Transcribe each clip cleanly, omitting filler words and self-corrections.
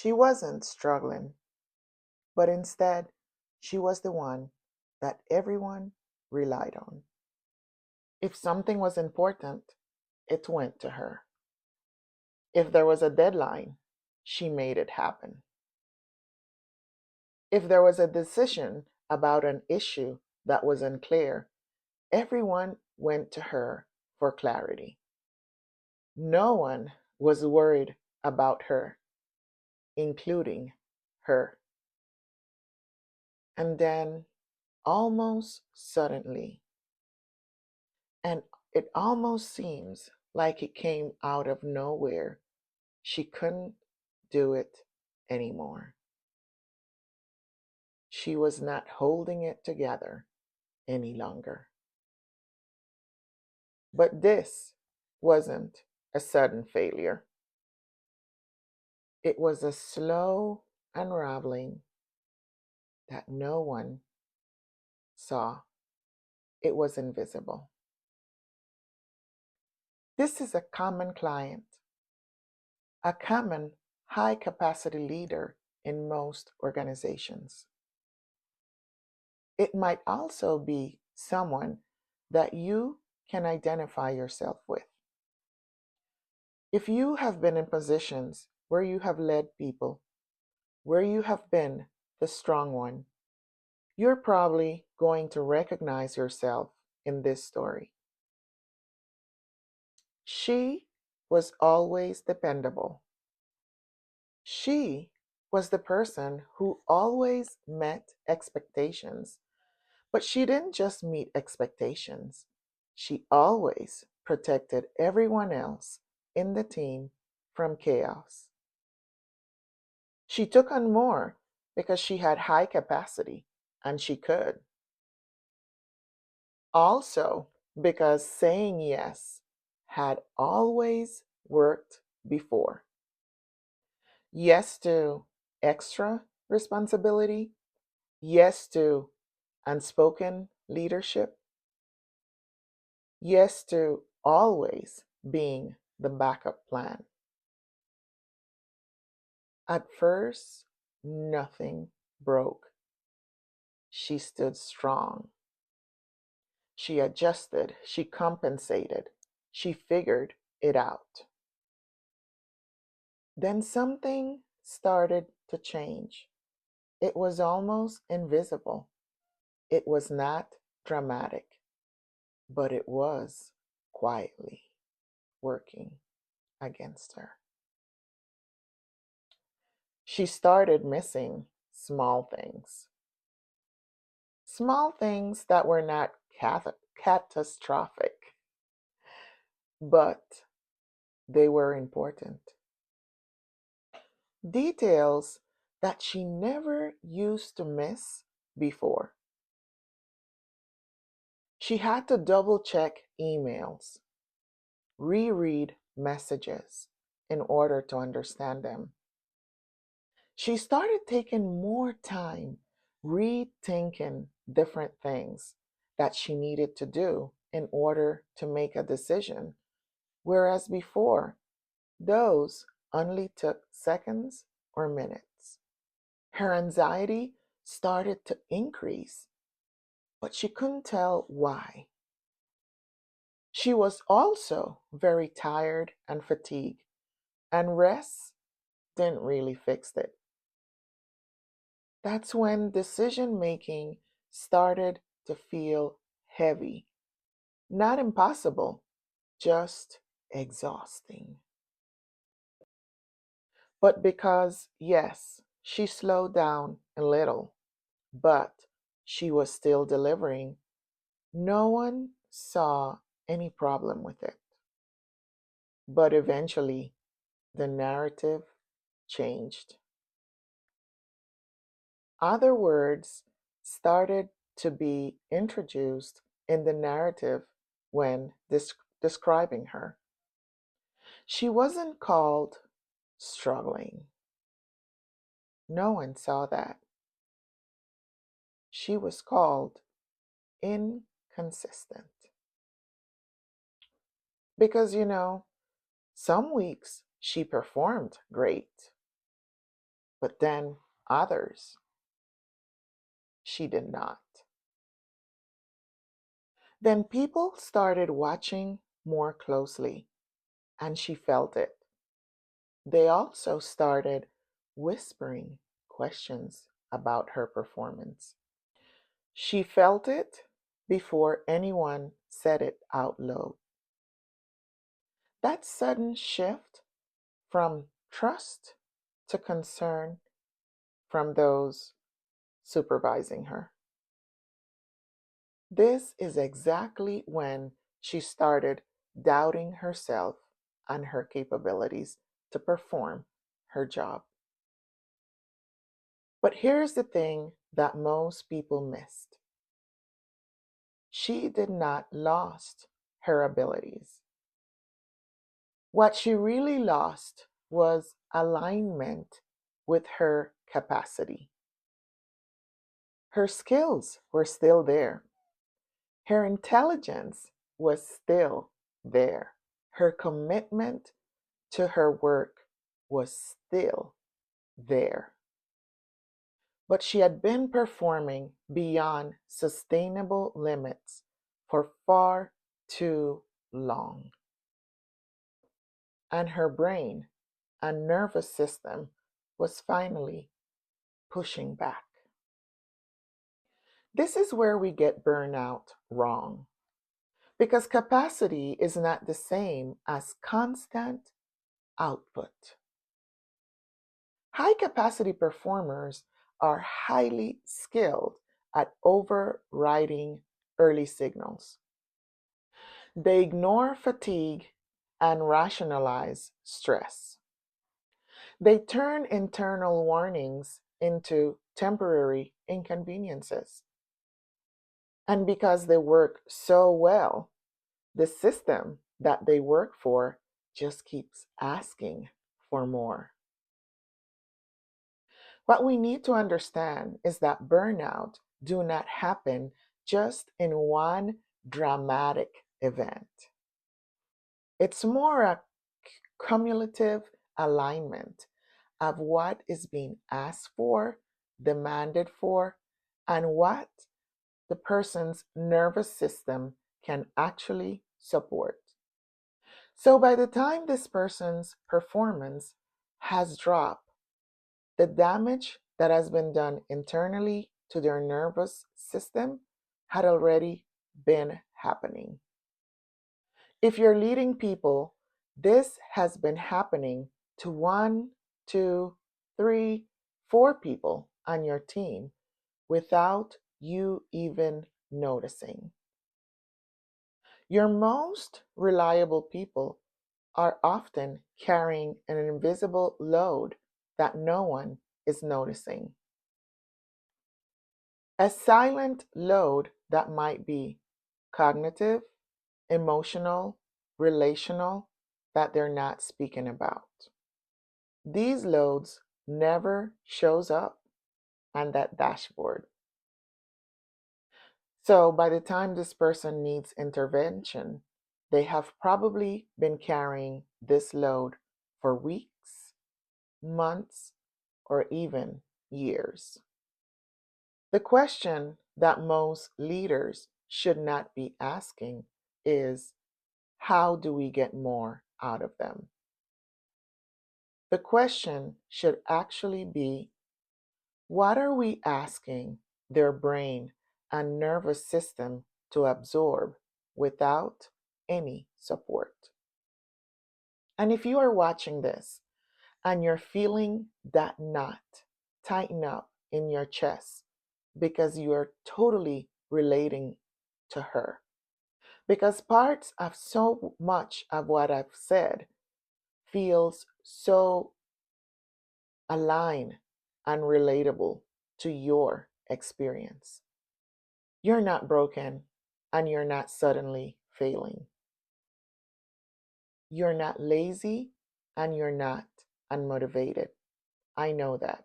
She wasn't struggling, but instead, she was the one that everyone relied on. If something was important, it went to her. If there was a deadline, she made it happen. If there was a decision about an issue that was unclear, everyone went to her for clarity. No one was worried about her, including her. And then, almost suddenly, and it almost seems like it came out of nowhere, she couldn't do it anymore. She was not holding it together any longer. But this wasn't a sudden failure. It was a slow unraveling that no one saw. It was invisible. This is a common client, a common high capacity leader in most organizations. It might also be someone that you can identify yourself with. If you have been in positions where you have led people, where you have been the strong one, you're probably going to recognize yourself in this story. She was always dependable. She was the person who always met expectations, but she didn't just meet expectations. She always protected everyone else in the team from chaos. She took on more because she had high capacity and she could. Also, because saying yes had always worked before. Yes to extra responsibility, yes to unspoken leadership, yes to always being the backup plan. At first, nothing broke. She stood strong. She adjusted, she compensated, she figured it out. Then something started to change. It was almost invisible. It was not dramatic, but it was quietly working against her. She started missing small things. Small things that were not catastrophic, but they were important. Details that she never used to miss before. She had to double check emails, reread messages in order to understand them. She started taking more time rethinking different things that she needed to do in order to make a decision, whereas before, those only took seconds or minutes. Her anxiety started to increase, but she couldn't tell why. She was also very tired and fatigued, and rest didn't really fix it. That's when decision making started to feel heavy. Not impossible, just exhausting. But because, yes, she slowed down a little, but she was still delivering, no one saw any problem with it. But eventually, the narrative changed. Other words started to be introduced in the narrative when describing her. She wasn't called struggling. No one saw that. She was called inconsistent. Because, some weeks she performed great, but then others she did not. Then people started watching more closely, and she felt it. They also started whispering questions about her performance. She felt it before anyone said it out loud. That sudden shift from trust to concern from those supervising her. This is exactly when she started doubting herself and her capabilities to perform her job. But here's the thing that most people missed. She did not lost her abilities. What she really lost was alignment with her capacity. Her skills were still there. Her intelligence was still there. Her commitment to her work was still there. But she had been performing beyond sustainable limits for far too long. And her brain and nervous system was finally pushing back. This is where we get burnout wrong because capacity is not the same as constant output. High capacity performers are highly skilled at overriding early signals. They ignore fatigue and rationalize stress. They turn internal warnings into temporary inconveniences. And because they work so well, the system that they work for just keeps asking for more. What we need to understand is that burnout do not happen just in one dramatic event. It's more a cumulative alignment of what is being asked for, demanded for, and what the person's nervous system can actually support. So by the time this person's performance has dropped, the damage that has been done internally to their nervous system had already been happening. If you're leading people, this has been happening to one, two, three, four people on your team without you even noticing. Your most reliable people are often carrying an invisible load that no one is noticing. A silent load that might be cognitive, emotional, relational, that they're not speaking about. These loads never shows up on that dashboard. So by the time this person needs intervention, they have probably been carrying this load for weeks, months, or even years. The question that most leaders should not be asking is, how do we get more out of them? The question should actually be, what are we asking their brain and nervous system to absorb without any support? And if you are watching this and you're feeling that knot tighten up in your chest because you are totally relating to her, because parts of so much of what I've said feels so aligned and relatable to your experience. You're not broken and you're not suddenly failing. You're not lazy and you're not unmotivated. I know that.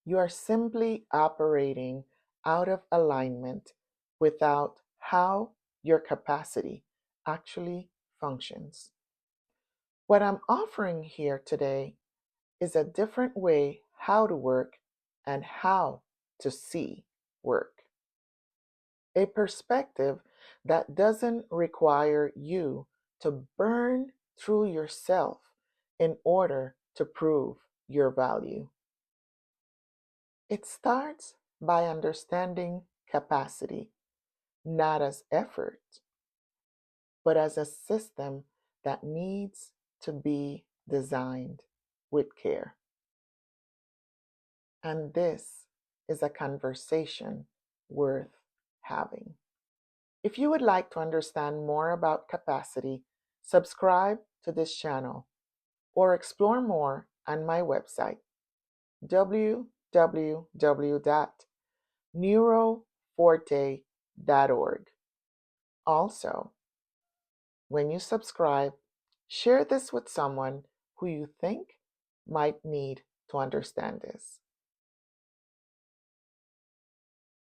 You are simply operating out of alignment without how your capacity actually functions. What I'm offering here today is a different way how to work and how to see work. A perspective that doesn't require you to burn through yourself in order to prove your value. It starts by understanding capacity, not as effort, but as a system that needs to be designed with care. And this is a conversation worth having. If you would like to understand more about capacity, subscribe to this channel or explore more on my website, www.neuroforte.org. Also, when you subscribe, share this with someone who you think might need to understand this.